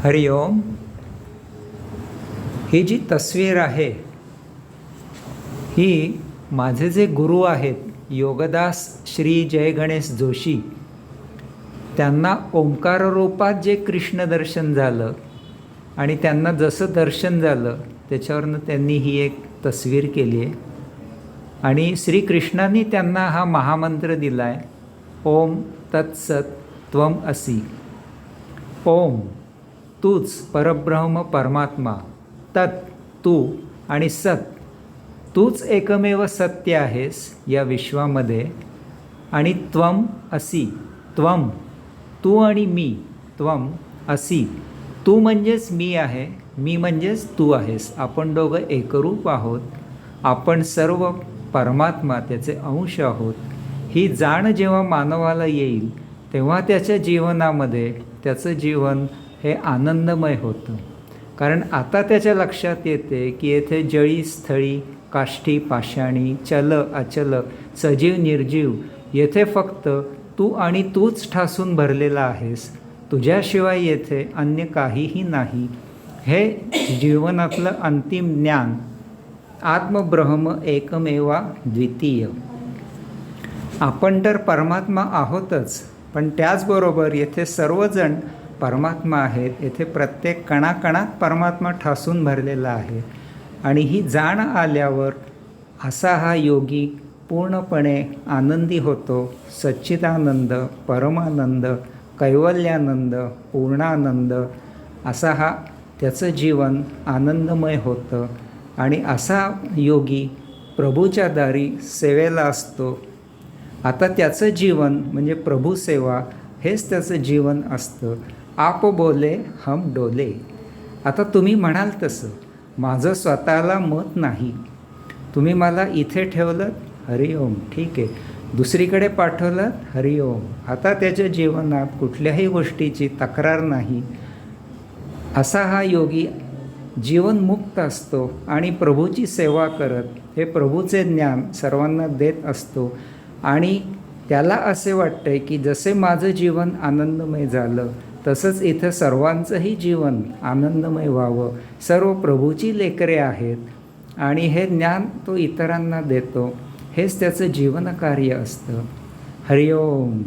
हरि ओम. ही जी तस्वीर आहे ही माझे जे गुरु आहेत योगदास श्री जय गणेश जोशी, त्यांना ओंकार रूपात जे कृष्ण दर्शन झालं आणि त्यांना जसं दर्शन झालं त्याच्यावरनं त्यांनी ही एक तस्वीर केली आहे. आणि श्रीकृष्णांनी त्यांना हा महामंत्र दिला आहे, ओम तत्सत त्वम असी. ओम तूच परब्रह्म परमात्मा, तत् तू आणि सत तूच एकमेव सत्य आहेस या विश्वामध्ये. आणि त्वम असी, त्वम तू आणि मी, त्वम असी तू म्हणजेच मी आहे, मी म्हणजेच तू आहेस. आपण दोघं एकरूप आहोत, आपण सर्व परमात्मा त्याचे अंश आहोत. ही जाण जेव्हा मानवाला येईल तेव्हा त्याच्या जीवनामध्ये त्याचं जीवन हे आनंदमय होतं. कारण आता त्याच्या लक्षात येते की येथे जळी स्थळी काष्ठी पाषाणी चल अचल सजीव निर्जीव येथे फक्त तू आणि तूच ठासून भरलेला आहेस. तुझ्याशिवाय येथे अन्य काहीही नाही. हे जीवनातलं अंतिम ज्ञान, आत्मब्रह्म एकमेवा द्वितीय. आपण तर परमात्मा आहोतच, पण त्याचबरोबर येथे सर्वजण परमात्मा आहेत. येथे प्रत्येक कणाकणात परमात्मा ठासून भरलेला आहे. आणि ही जाण आल्यावर असा हा योगी पूर्णपणे आनंदी होतो. सच्चिदानंद, परमानंद, कैवल्यानंद, पूर्णानंद असा हा त्याचं जीवन आनंदमय होतं. आणि असा योगी प्रभूच्या दारी सेवेला असतो. आता त्याचं जीवन म्हणजे प्रभुसेवा हेच त्याचं जीवन असतं. आप बोले हम डोले. आता तुम्ही म्हणाल तसं माझं स्वतःला मत नाही. तुम्ही मला इथे ठेवलं हरिओम, ठीक आहे. दुसरीकडे पाठवलं हरिओम. आता त्याच्या जीवनात कुठल्याही गोष्टीची तक्रार नाही. असा हा योगी जीवनमुक्त असतो आणि प्रभूची सेवा करत हे प्रभूचे ज्ञान सर्वांना देत असतो. आणि त्याला असे वाटते की जसे माझं जीवन आनंदमय झालं तसंच इथं सर्वांचंही जीवन आनंदमय व्हावं. सर्व प्रभूची लेकरे आहेत आणि हे ज्ञान तो इतरांना देतो. हेच त्याचं जीवनकार्य असतं. हरिओम.